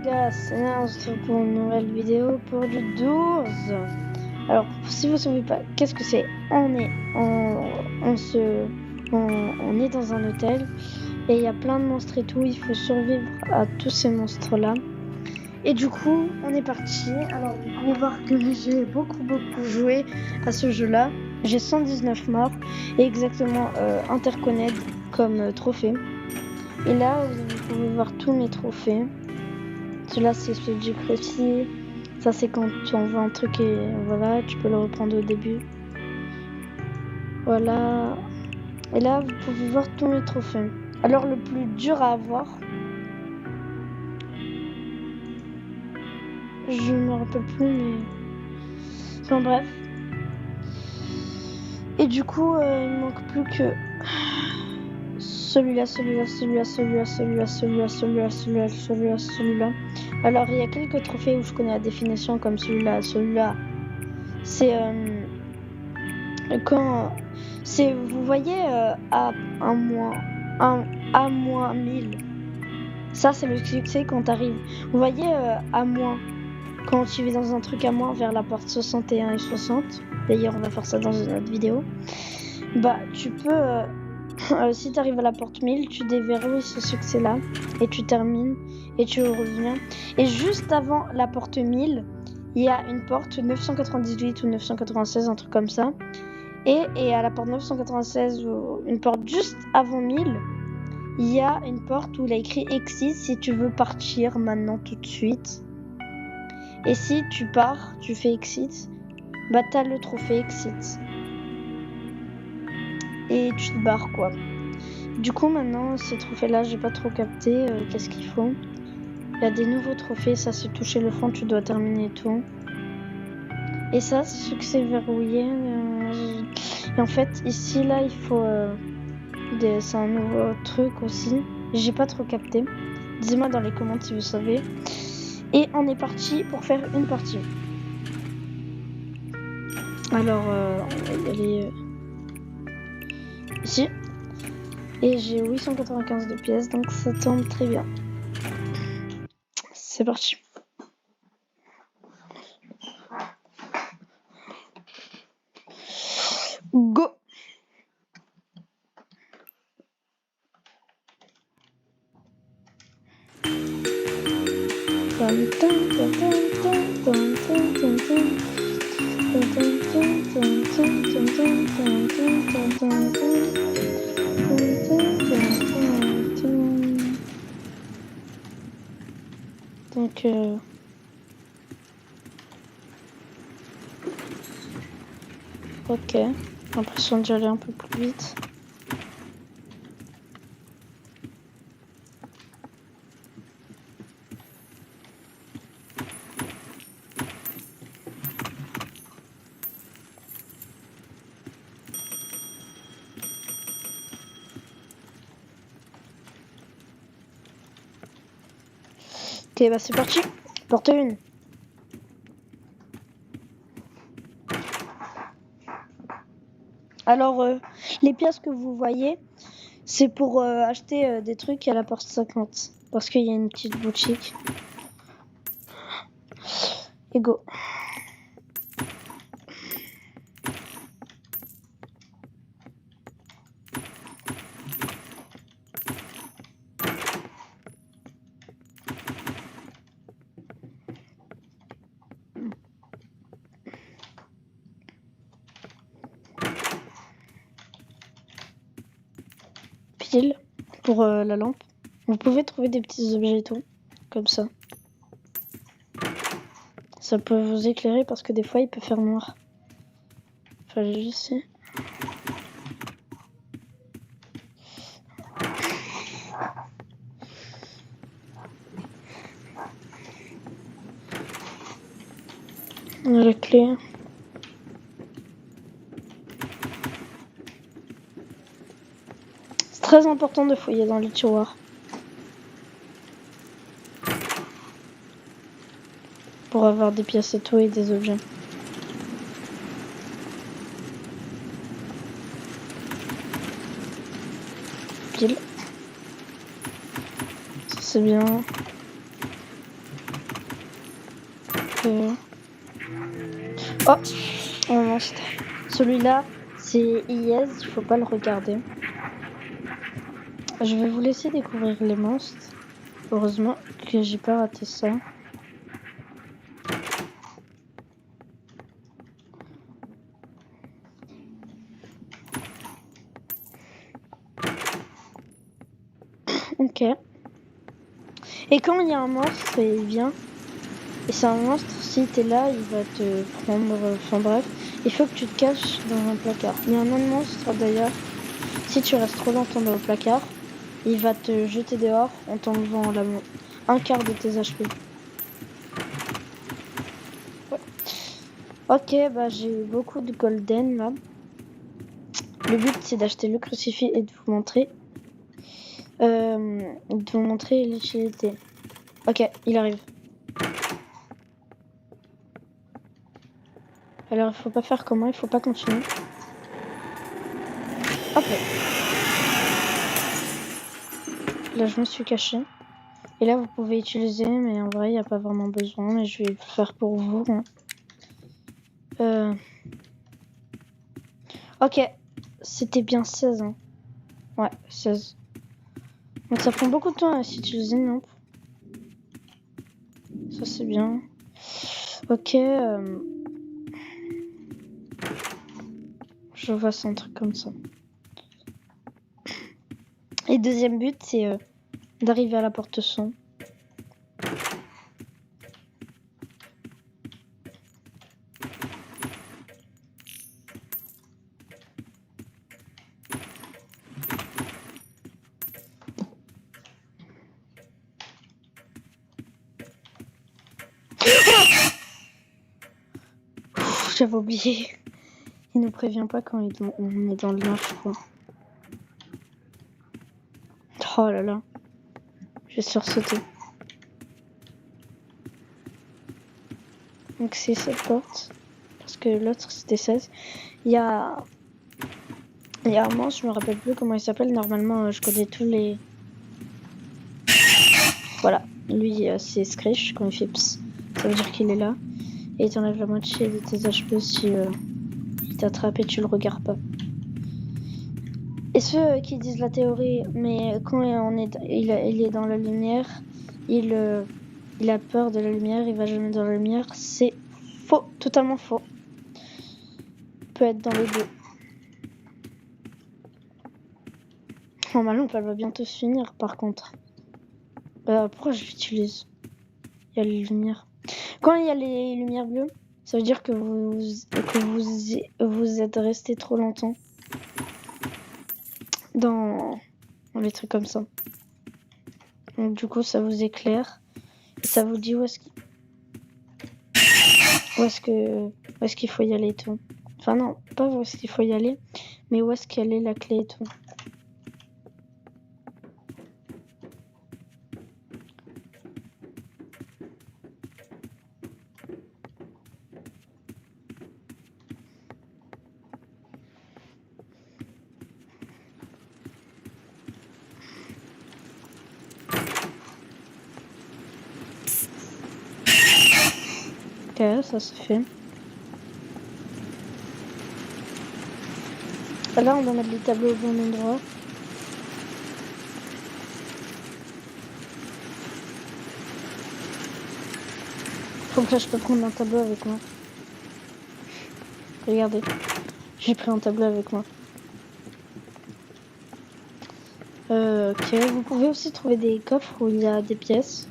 gars, c'est Naz pour une nouvelle vidéo pour du 12. Alors, si vous ne savez pas, qu'est-ce que c'est? On est dans un hôtel et il y a plein de monstres et tout. Il faut survivre à tous ces monstres-là. Et du coup, on est parti. Alors, vous pouvez voir que j'ai beaucoup joué à ce jeu-là. J'ai 119 morts et exactement interconnect comme trophée. Et là, vous pouvez voir tous mes trophées. Celui-là, c'est celui que j'ai précis. Ça, c'est quand tu envoies un truc et voilà, tu peux le reprendre au début. Voilà. Et là, vous pouvez voir tous mes trophées. Alors, le plus dur à avoir, je me rappelle plus, mais... Enfin, bref. Et du coup, il me manque plus que... Celui-là. Alors, il y a quelques trophées où je connais la définition, comme celui-là. C'est quand... C'est, vous voyez, à moins 1000. Ça, c'est le succès quand t'arrives. Vous voyez, à moins. Quand tu vas dans un truc à moins vers la porte 61 et 60. D'ailleurs, on va faire ça dans une autre vidéo. Bah, tu peux... si tu arrives à la porte 1000, tu déverrouilles ce succès-là et tu termines et tu reviens. Et juste avant la porte 1000, il y a une porte 998 ou 996, un truc comme ça. Et à la porte 996, ou une porte juste avant 1000, il y a une porte où il a écrit Exit si tu veux partir maintenant tout de suite. Et si tu pars, tu fais Exit, bah t'as le trophée Exit. Et tu te barres quoi. Du coup, maintenant, ces trophées-là, j'ai pas trop capté. Qu'est-ce qu'il faut? Il y a des nouveaux trophées. Ça, c'est toucher le fond, tu dois terminer tout. Et ça, c'est succès verrouillé. Et en fait, ici, là, il faut... c'est un nouveau truc aussi. J'ai pas trop capté. Dis-moi dans les commentaires si vous savez. Et on est parti pour faire une partie. Alors, on va y aller ici. Et j'ai 895 de pièces, donc ça tombe très bien. C'est parti. Go! Donc ok, l'impression d'y aller un peu plus vite. Ok, bah c'est parti. Porte 1. Alors, les pièces que vous voyez, c'est pour acheter des trucs à la porte 50. Parce qu'il y a une petite boutique. Et go. Pile pour la lampe. Vous pouvez trouver des petits objets et tout, comme ça. Ça peut vous éclairer parce que des fois il peut faire noir. Enfin, je sais. La clé. C'est très important de fouiller dans les tiroirs. Pour avoir des pièces et tout et des objets. Pile. Ça c'est bien. Oh, un monstre. Celui-là, c'est IS, il faut pas le regarder. Je vais vous laisser découvrir les monstres. Heureusement que j'ai pas raté ça. Ok. Et quand il y a un monstre et il vient, et c'est un monstre, si t'es là, il va te prendre. Enfin bref, il faut que tu te caches dans un placard. Il y a un autre monstre d'ailleurs. Si tu restes trop longtemps dans le placard, il va te jeter dehors en t'enlevant un quart de tes HP. Ouais. Ok, bah j'ai eu beaucoup de golden là. Le but c'est d'acheter le crucifix et de vous montrer. L'utilité. Ok, il arrive. Alors il faut pas faire comment, il faut pas continuer. Hop là. Là je me suis caché. Et là vous pouvez utiliser, mais en vrai il n'y a pas vraiment besoin, mais je vais le faire pour vous. Hein. Ok, c'était bien 16 hein. Ouais, 16. Donc ça prend beaucoup de temps à s'utiliser une lampe. Ça c'est bien. Ok. Je vois c'est un truc comme ça. Et deuxième but c'est d'arriver à la porte son. J'avais oublié. Il nous prévient pas quand on est dans le noir, je crois. Oh là là. Je vais sursauter. Donc c'est cette porte. Parce que l'autre c'était 16. Il y a un monstre, je me rappelle plus comment il s'appelle. Normalement, je connais tous les. Voilà. Lui, c'est Screech. Quand il fait ps, ça veut dire qu'il est là. Et il t'enlève la moitié de tes HP si il t'attrape et tu le regardes pas. Et ceux qui disent la théorie, mais quand il est dans la lumière, il a peur de la lumière, il va jamais dans la lumière, c'est faux, totalement faux. Il peut être dans les deux. Oh, ma lampe, elle va bientôt se finir, par contre. Pourquoi je l'utilise? Il y a les lumières. Quand il y a les lumières bleues, ça veut dire que vous êtes resté trop longtemps dans les trucs comme ça. Donc du coup, ça vous éclaire. Et ça vous dit où est-ce qu'il faut y aller et tout. Enfin non, pas où est-ce qu'il faut y aller, mais où est-ce qu'elle est la clé et tout. Ok, ça se fait. Là, on va mettre les tableaux au bon endroit. Donc là, je peux prendre un tableau avec moi. Regardez, j'ai pris un tableau avec moi. Ok, vous pouvez aussi trouver des coffres où il y a des pièces.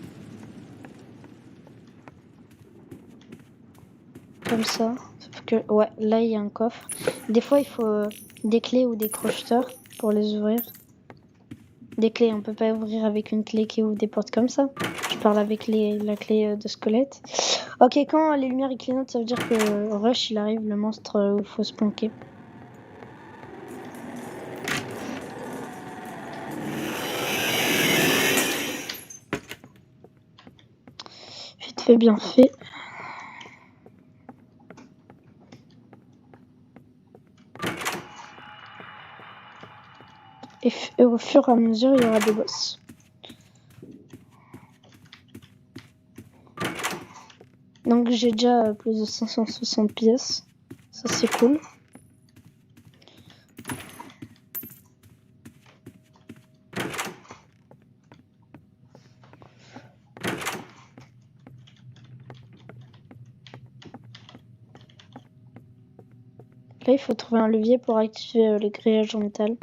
Comme ça. Sauf que, ouais, là, il y a un coffre. Des fois, il faut des clés ou des crocheteurs pour les ouvrir. Des clés, on peut pas ouvrir avec une clé qui ouvre des portes comme ça. Je parle avec la clé de squelette. Ok, quand les lumières clignotent, ça veut dire que Rush, il arrive, le monstre où il faut se planquer. Vite fait, bien fait. Et au fur et à mesure, il y aura des boss. Donc j'ai déjà plus de 560 pièces. Ça c'est cool. Là il faut trouver un levier pour activer les grillages en métal.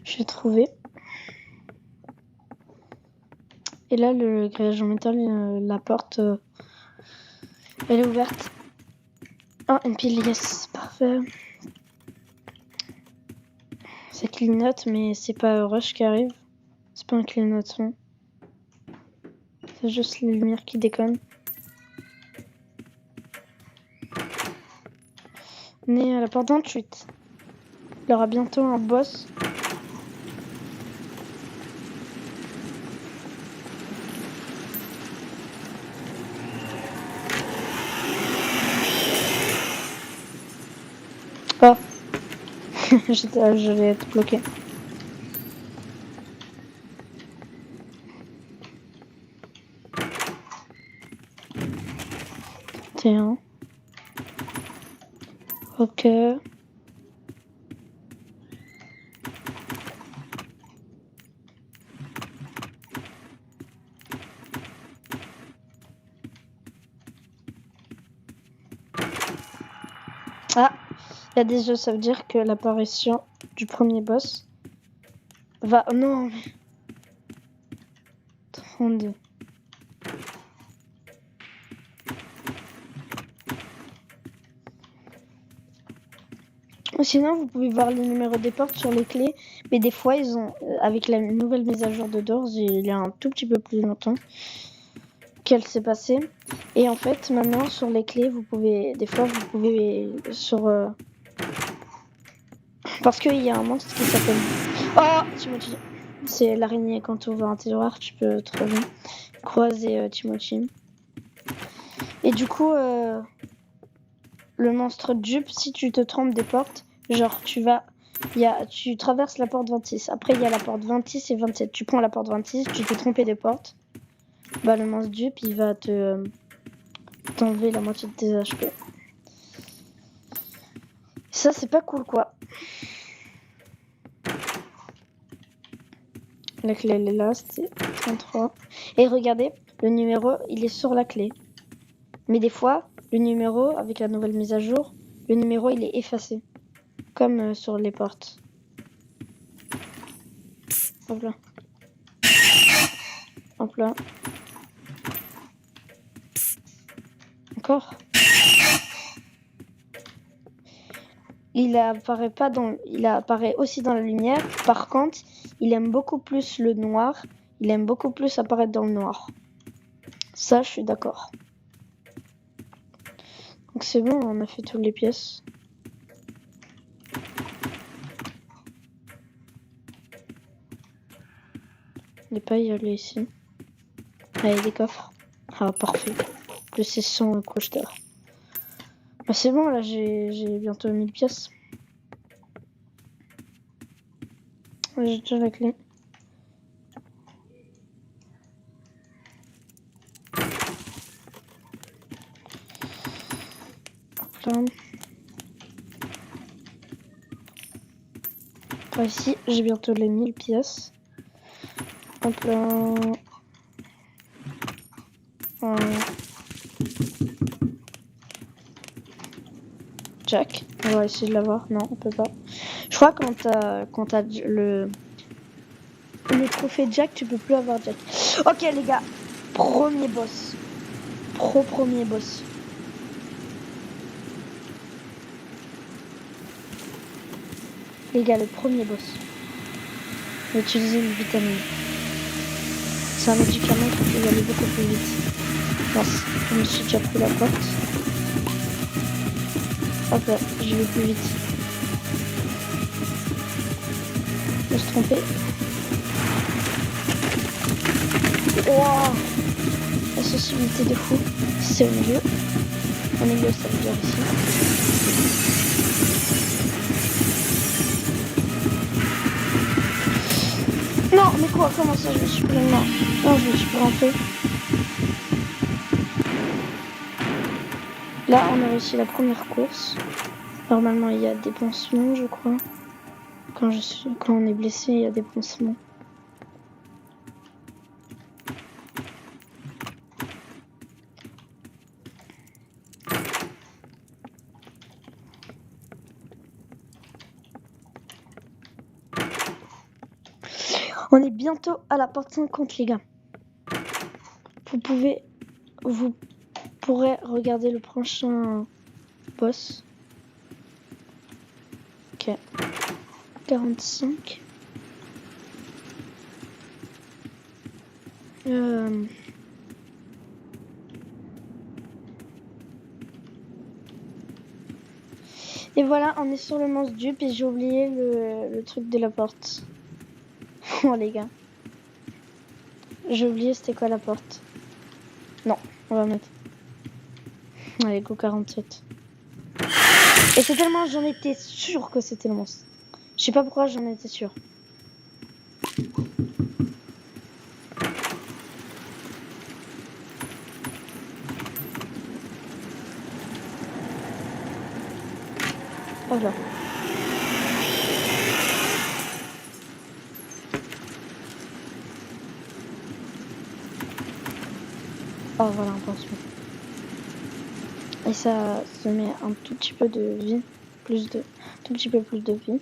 J'ai trouvé. Et là, le grillage en métal, la porte, elle est ouverte. Ah, une pile, yes, parfait. Ça clignote, mais c'est pas Rush qui arrive. C'est pas un clignotement. C'est juste les lumières qui déconnent. On est à la porte 28. Il y aura bientôt un boss. Oh. Je vais être bloqué. Tiens. Ok. Ah, il y a des œufs, ça veut dire que l'apparition du premier boss va... Oh non, mais... 32. Sinon, vous pouvez voir les numéros des portes sur les clés, mais des fois, ils ont, avec la nouvelle mise à jour de Doors, il y a un tout petit peu plus longtemps qu'elle s'est passée. Et en fait, maintenant, sur les clés, vous pouvez, des fois, vous pouvez, sur... Parce qu'il y a un monstre qui s'appelle... Oh, Timothy. C'est l'araignée, quand tu ouvres un tiroir, tu peux trouver, croiser Timothy. Et du coup, le monstre dupe, si tu te trompes des portes, genre tu traverses la porte 26. Après, il y a la porte 26 et 27. Tu prends la porte 26, tu t'es trompé des portes. Bah, le monstre dupe, il va t'enlever la moitié de tes HP. Ça, c'est pas cool, quoi. La clé, elle est là, c'était 33. Et regardez, le numéro, il est sur la clé. Mais des fois, le numéro, avec la nouvelle mise à jour, le numéro, il est effacé. Comme sur les portes. Hop là. Hop là. Encore. Il apparaît aussi dans la lumière. Par contre, il aime beaucoup plus le noir. Il aime beaucoup plus apparaître dans le noir. Ça, je suis d'accord. Donc c'est bon, on a fait toutes les pièces. Les pailles, elle est ici. Ah, il y a des coffres. Ah, parfait. Plus 600 crocheteurs. Bah c'est bon, là, j'ai bientôt 1000 pièces. J'ai déjà la clé. Hop là. Par ici, j'ai bientôt les 1000 pièces. Hop là. Jack. On va essayer de l'avoir. Non, on peut pas. Je crois que quand t'as le trophée Jack, tu peux plus avoir Jack. Ok les gars, premier boss. Premier boss. Les gars, le premier boss. On va utiliser une vitamine. C'est un médicament qui peut y aller beaucoup plus vite. Mince, je me suis déjà pris la porte. Hop là, je vais plus vite. Je me suis trompé. Wow, la sensibilité de fou. C'est au milieu. Au milieu, ça veut dire ici. Non, mais quoi? Comment ça, je me suis pris? Non, je me suis planté. Là, on a réussi la première course. Normalement, il y a des pansements, je crois. Quand on est blessé, il y a des pansements. On est bientôt à la porte 50, les gars. Vous pourrez regarder le prochain boss. Ok. 45. Et voilà, on est sur le monstre dupe et j'ai oublié le truc de la porte. Oh les gars. J'ai oublié c'était quoi la porte. Non, on va mettre. Allez, go 47. Et c'est tellement j'en étais sûr que c'était le monstre. Je sais pas pourquoi j'en étais sûr. Voilà. Oh voilà un pansement. Et ça se met un tout petit peu de vie. Tout petit peu plus de vie.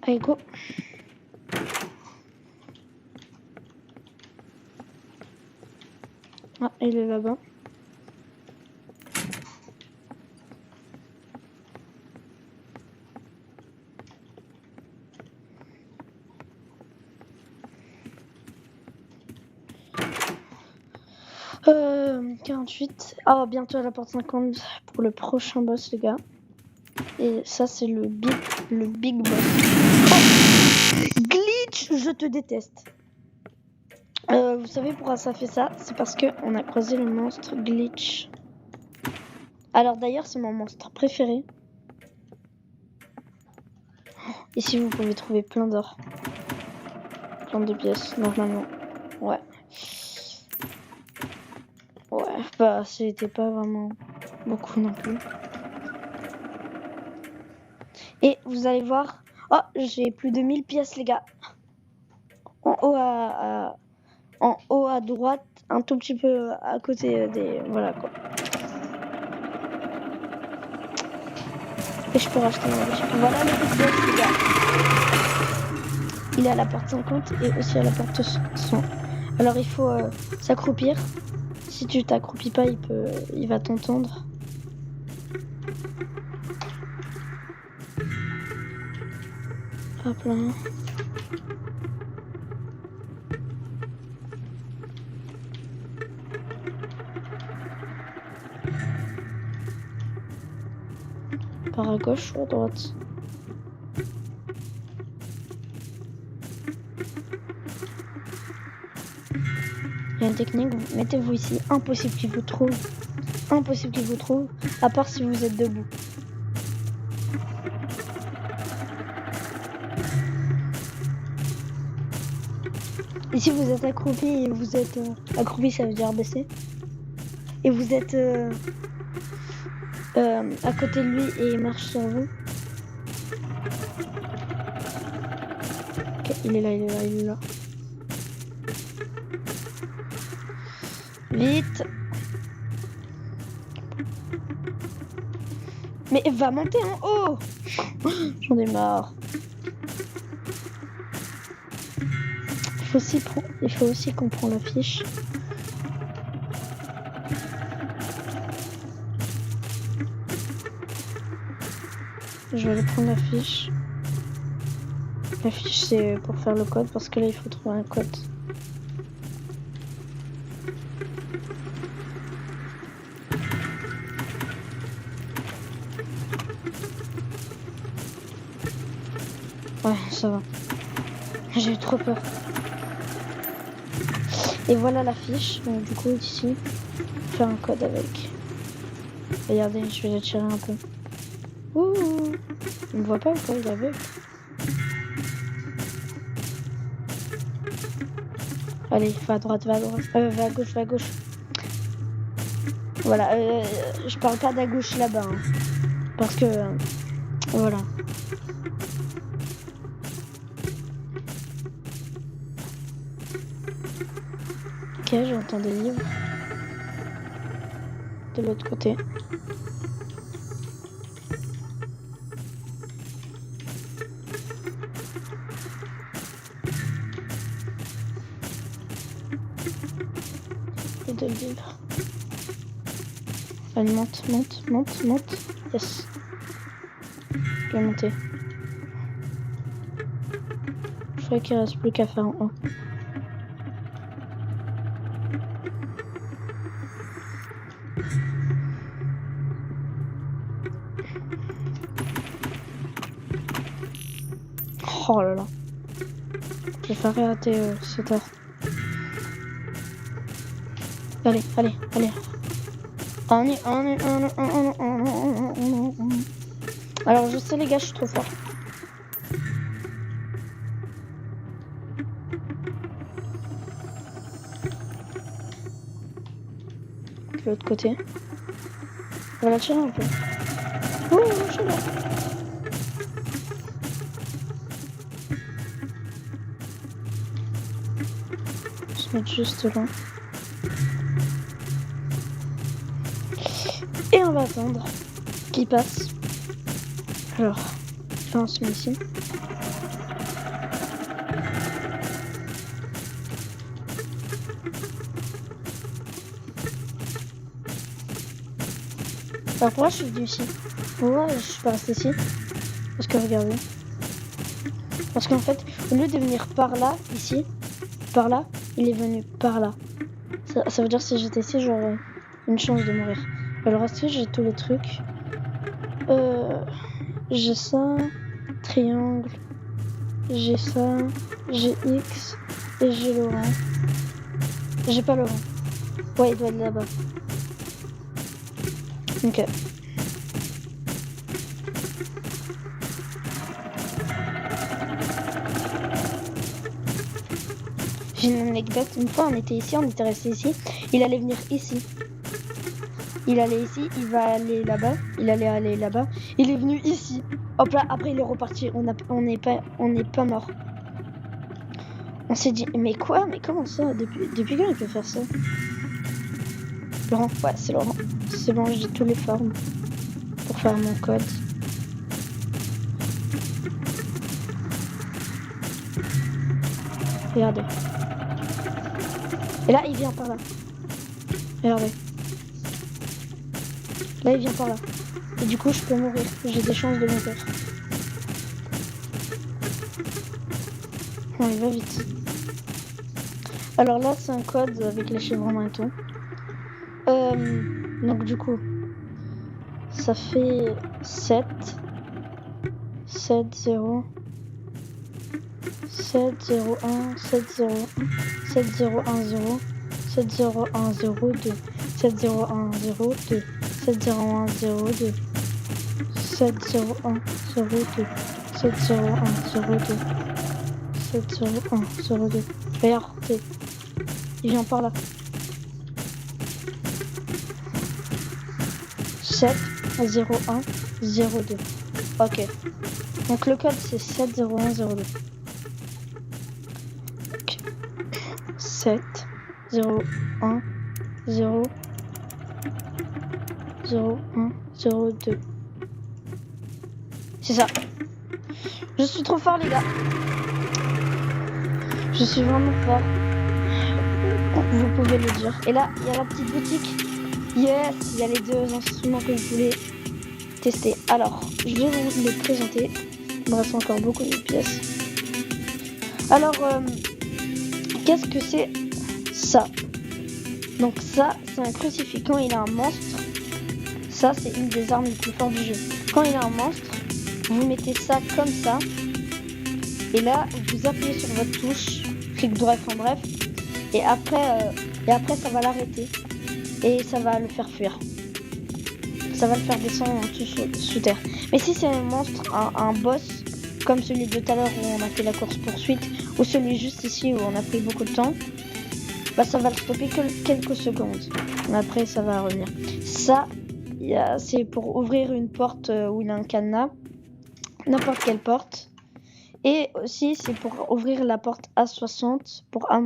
Allez go. Ah, il est là-bas. Euh, 48. Ah, bientôt à la porte 50 pour le prochain boss, les gars. Et ça, c'est le big boss. Oh, Glitch, je te déteste. Vous savez pourquoi ça fait ça? C'est parce que on a croisé le monstre Glitch. Alors d'ailleurs, c'est mon monstre préféré. Ici, vous pouvez trouver plein d'or. Plein de pièces, normalement. Ouais. Ouais, bah, c'était pas vraiment beaucoup non plus. Et vous allez voir... Oh, j'ai plus de 1000 pièces, les gars. En haut à droite, un tout petit peu à côté des... Voilà, quoi. Et je peux racheter mon boutique. Voilà le big boss, les gars. Il est à la porte 50 et aussi à la porte 100. Alors, il faut s'accroupir. Si tu t'accroupis pas, il va t'entendre. Hop là. Par à gauche ou à droite? Il y a une technique, mettez-vous ici, impossible qu'il vous trouve. Impossible qu'il vous trouve, à part si vous êtes debout. Et si vous êtes accroupi et vous êtes... accroupi, ça veut dire baissé. Et vous êtes à côté de lui et il marche sur vous. Ok, il est là, il est là, il est là. Vite. Mais va monter en haut. J'en ai marre. Il faut aussi qu'on prend la fiche. Je vais aller prendre la fiche. La fiche c'est pour faire le code parce que là il faut trouver un code. Ouais, ça va. J'ai eu trop peur. Et voilà la fiche. Donc du coup ici, faire un code avec. Regardez, je vais la tirer un peu. Ouh, on me voit pas ou quoi, il est aveugle. Allez, va à droite, va à droite. Va à gauche, va à gauche. Voilà, je parle pas d'à gauche là-bas. Hein, parce que... voilà. Ok, j'entends des livres. De l'autre côté. Et de livres. Allez, monte, monte, monte, monte. Yes. Je vais monter. Je crois qu'il reste plus qu'à faire en haut. Oh là là. Je vais faire rater cette heure. Allez, allez, allez. Alors je sais les gars, je suis trop fort. De l'autre côté. On va la tirer un peu. Oh, lâchez-la. On va se mettre juste là. Et on va attendre qu'il passe. Alors, là on se met ici. Alors pourquoi je suis venu ici? Pourquoi je suis pas resté ici? Parce que regardez. Parce qu'en fait, au lieu de venir par là, ici, par là, il est venu par là. Ça veut dire que si j'étais ici, j'aurais une chance de mourir. Alors est-ce que j'ai tous les trucs? J'ai ça, triangle, j'ai ça, j'ai X et j'ai Laurent. J'ai pas Laurent. Ouais, il doit être là-bas. Ok. J'ai une anecdote. Une fois, on était ici, on était resté ici. Il allait venir ici. Il allait ici, il va aller là-bas. Il allait aller là-bas. Il est venu ici. Hop là, après il est reparti. On n'est pas mort. On s'est dit, mais quoi? Mais comment ça? Depuis quand il peut faire ça? Laurent, ouais, c'est Laurent. C'est bon, j'ai tous les formes pour faire mon code. Regardez. Et là, il vient par là. Regardez. Là, il vient par là. Et du coup, je peux mourir. J'ai des chances de mourir. Non, il va vite. Alors là, c'est un code avec les chevrons et tout. Donc du coup, ça fait 7, 7, 0, 7, 0, 1, 7, 0, 1, 7, 0, 1, 0, 7, 0, 1, 0, 2, 7, 0, 1, 0, 2, 7, 0, 1, 0, 2, 7, 0, 1, 0, 2, 7, 0, 1, 0, 2, 7, 0, 1, 0, 2. Regardez, il vient par là. 7, 0, 1, 0, 2. Ok. Donc le code c'est 7, 0, 1, 0, 2. Ok. 7, 0, 1, 0, 0, 1, 0, 2. C'est ça. Je suis trop fort les gars. Je suis vraiment fort. Vous pouvez le dire. Et là, il y a la petite boutique. Yes, il y a les deux instruments que vous voulez tester. Alors, je vais vous les présenter. Il me reste encore beaucoup de pièces. Alors, qu'est-ce que c'est ça? Donc ça, c'est un crucifix. Quand il a un monstre, ça, c'est une des armes les plus fortes du jeu. Quand il a un monstre, vous mettez ça comme ça. Et là, vous appuyez sur votre touche. Clic droit, en bref. Et après, ça va l'arrêter. Et ça va le faire fuir. Ça va le faire descendre en dessous sous terre. Mais si c'est un monstre, un boss, comme celui de tout à l'heure où on a fait la course poursuite, ou celui juste ici où on a pris beaucoup de temps, bah ça va le stopper que quelques secondes. Mais après ça va revenir. Ça, c'est pour ouvrir une porte où il y a un cadenas, n'importe quelle porte. Et aussi c'est pour ouvrir la porte A60 pour A-,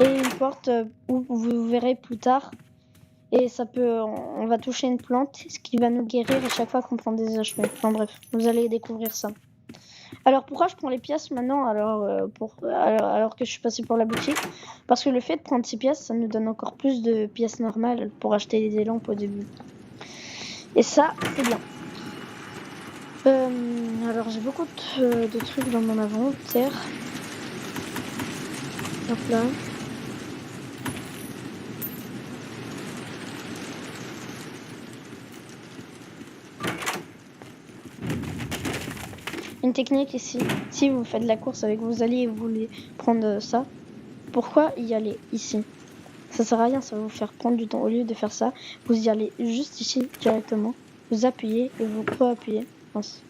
et une porte où vous verrez plus tard. Et ça peut, on va toucher une plante, ce qui va nous guérir à chaque fois qu'on prend des HP. Enfin bref, vous allez découvrir ça. Alors pourquoi je prends les pièces maintenant alors que je suis passé pour la boutique? Parce que le fait de prendre ces pièces, ça nous donne encore plus de pièces normales pour acheter des lampes au début. Et ça, c'est bien. Alors j'ai beaucoup de trucs dans mon inventaire. Hop là. Une technique ici, si vous faites de la course avec vos alliés et vous voulez prendre ça, pourquoi y aller ici? Ça sert à rien, ça va vous faire prendre du temps. Au lieu de faire ça, vous y allez juste ici directement, vous appuyez et vous re-appuyez. Mince.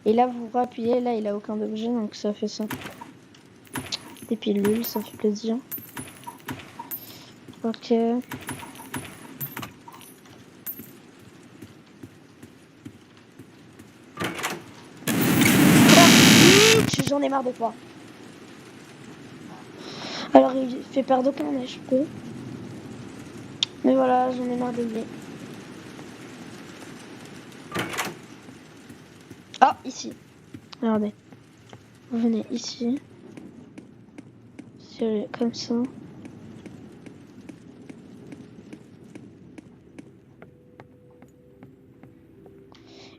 Et là vous re-appuyez, là il a aucun objet donc ça fait ça. Des pilules, ça fait plaisir. Ok. J'en ai marre de toi. Alors il fait perdre aucun HP. Mais voilà, j'en ai marre de lui. Ah, ici. Regardez. Vous venez ici. C'est comme ça.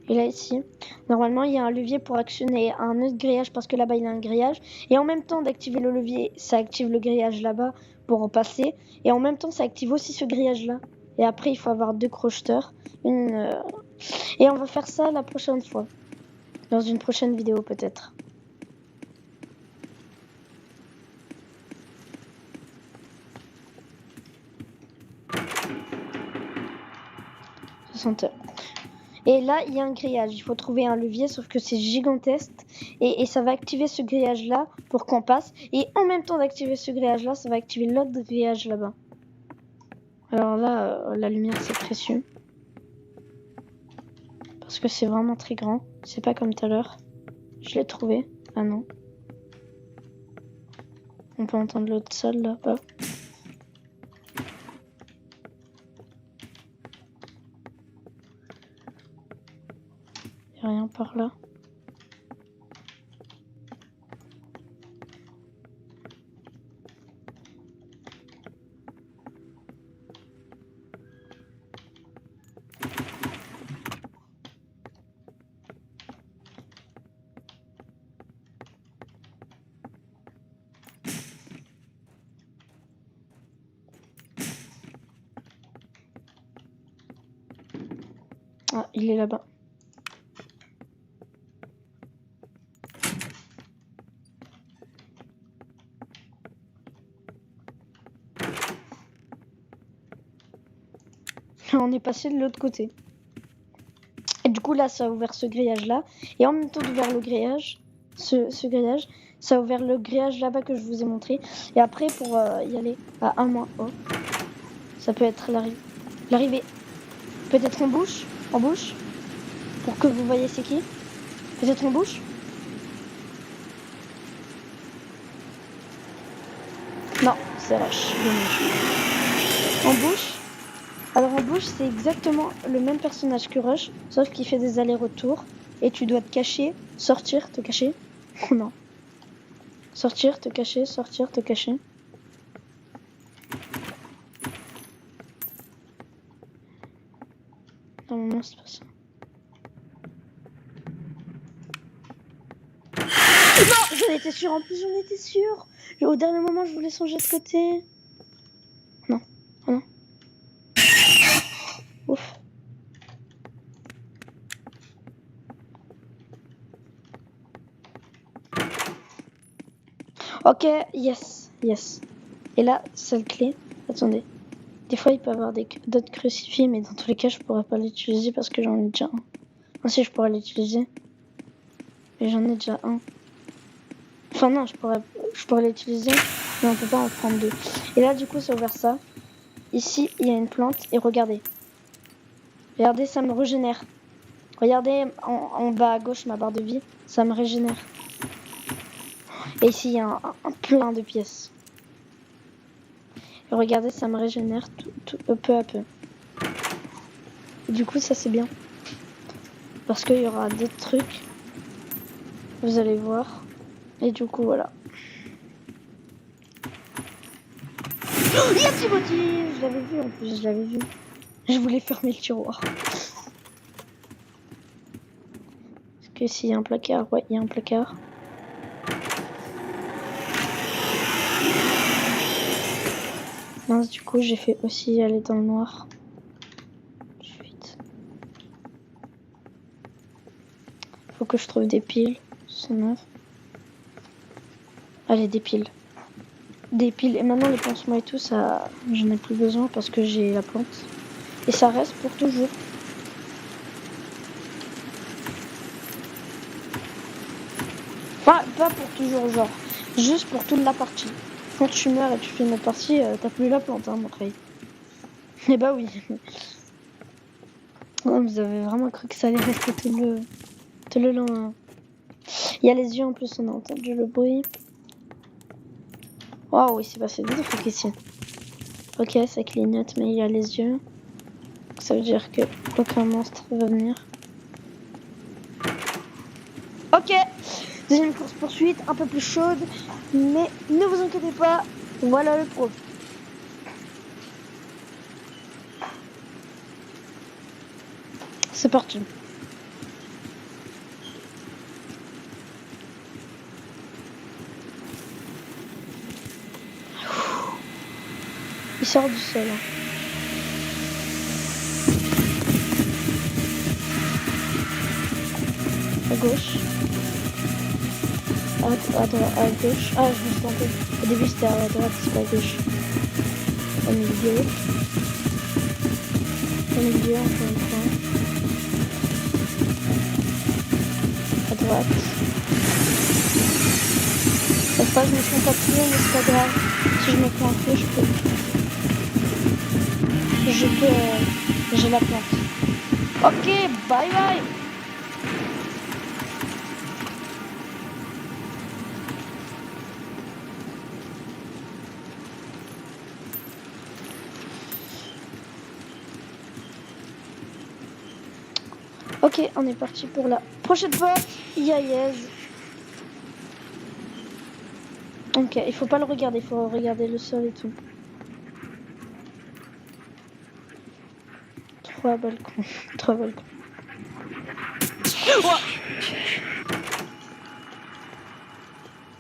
Et là ici, normalement il y a un levier pour actionner un autre grillage parce que là-bas il y a un grillage. Et en même temps d'activer le levier, ça active le grillage là-bas pour en passer. Et en même temps ça active aussi ce grillage là. Et après il faut avoir 2 crocheteurs. Et on va faire ça la prochaine fois. Dans une prochaine vidéo peut-être. Et là, il y a un grillage. Il faut trouver un levier, sauf que c'est gigantesque. Et ça va activer ce grillage-là pour qu'on passe. Et en même temps d'activer ce grillage-là, ça va activer l'autre grillage là-bas. Alors là, la lumière, c'est précieux. Parce que c'est vraiment très grand. C'est pas comme tout à l'heure. Je l'ai trouvé. Ah non. On peut entendre l'autre salle là-bas. Il n'y a rien par là. Ah, il est là-bas. On est passé de l'autre côté. Et du coup là ça a ouvert ce grillage là. Et en même temps d'ouvrir le grillage, ce grillage, ça a ouvert le grillage là-bas que je vous ai montré. Et après pour y aller à -, oh, ça peut être l'arrivée. Peut-être en bouche, pour que vous voyez c'est qui. Peut-être en bouche. Non, c'est Rush. En bouche. Alors en bouche, c'est exactement le même personnage que Rush, sauf qu'il fait des allers-retours. Et tu dois te cacher, sortir, te cacher. Non. Sortir, te cacher, sortir, te cacher. Normalement, c'est pas ça. Non, j'en étais sûre, en plus j'en étais sûre. Au dernier moment, je voulais changer de côté. Non, oh non. Ouf. Ok, yes. Et là, seule clé. Attendez. Des fois, il peut y avoir d'autres crucifix, mais dans tous les cas, je pourrais pas l'utiliser parce que j'en ai déjà un. Enfin, si, je pourrais l'utiliser. Mais j'en ai déjà un. Enfin, non, je pourrais l'utiliser, mais on peut pas en prendre deux. Et là, du coup, c'est ouvert ça. Ici, il y a une plante, et regardez. Regardez, ça me régénère. Regardez en bas à gauche, ma barre de vie, ça me régénère. Et ici, il y a un plein de pièces. Et regardez, ça me régénère peu à peu. Et du coup, ça c'est bien. Parce qu'il y aura d'autres trucs. Vous allez voir. Et du coup, voilà. Oh, il y a Timothy! Je l'avais vu en plus, je l'avais vu. Je voulais fermer le tiroir. Est-ce que s'il y a un placard? Ouais, il y a un placard. Mince, du coup, j'ai fait aussi aller dans le noir. Ensuite. Faut que je trouve des piles. C'est neuf. Allez, des piles. Des piles. Et maintenant, les pansements et tout, ça, j'en ai plus besoin parce que j'ai la plante. Et ça reste pour toujours. Enfin, pas pour toujours, genre. Juste pour toute la partie. Quand tu meurs et tu fais une autre partie, t'as plus la plante, hein, mon frère. Eh bah oui. Oh, vous avez vraiment cru que ça allait rester tout le long. Hein. Il y a les yeux en plus, on a entendu le bruit. Waouh, il s'est passé des trucs ici. Ok, ça clignote, mais il y a les yeux. Ça veut dire que aucun monstre va venir. Ok, deuxième course poursuite, un peu plus chaude, mais ne vous inquiétez pas, voilà le pro. C'est parti. Il sort du sol. Hein. À gauche. À gauche. Ah, je me suis trompée. Au début, c'était à droite, c'est pas à gauche. Au milieu. Au milieu, encore une fois. À droite. Cette fois, je me trompe pas toujours, mais c'est pas grave. Si je me prends un peu, j'ai la plante. Ok, bye bye. Ok, on est parti pour la prochaine fois. Yaez. Ok, il faut pas le regarder, il faut regarder le sol et tout. 3 balcons. 3 balcons. Oh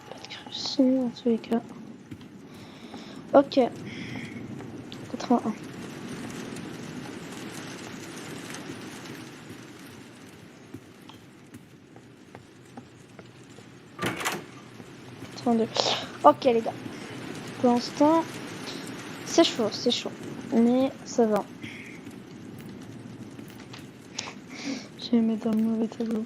pas de cruci dans tous les cas. Ok. 81. Ok les gars. Pour l'instant, c'est chaud. Mais ça va. Je vais mettre dans le mauvais tableau.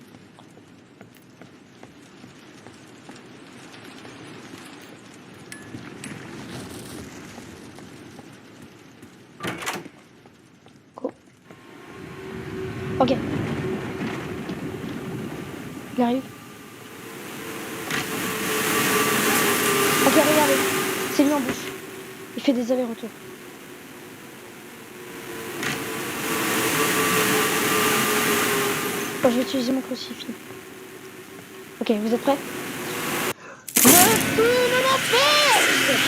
Go. Ok. Il arrive. Ok, regardez. C'est lui en bouche. Il fait des allers-retours. Oh, je vais utiliser mon crucifix. Ok, vous êtes prêts? Retourne la fête!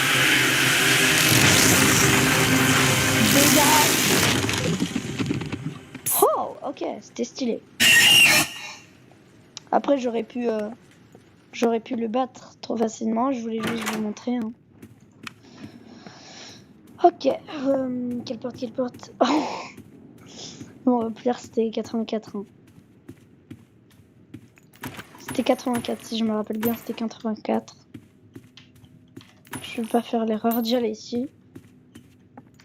Dégage! Oh, ok, c'était stylé. Après, j'aurais pu le battre trop facilement. Je voulais juste vous montrer. Hein. Ok, quelle porte oh. Bon, Pierre, c'était 84. Hein. C'était 84, si je me rappelle bien, c'était 84. Je vais pas faire l'erreur d'y aller ici.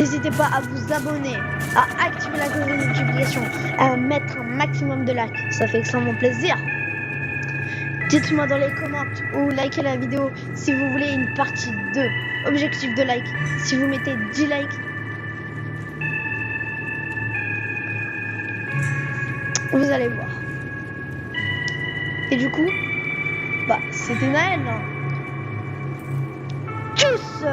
N'hésitez pas à vous abonner, à activer la cloche de notification, à mettre un maximum de likes. Ça fait extrêmement plaisir. Dites-moi dans les commentaires ou likez la vidéo si vous voulez une partie 2. Objectif de like. Si vous mettez 10 likes, vous allez voir. Et du coup, c'était Naël. Tchuss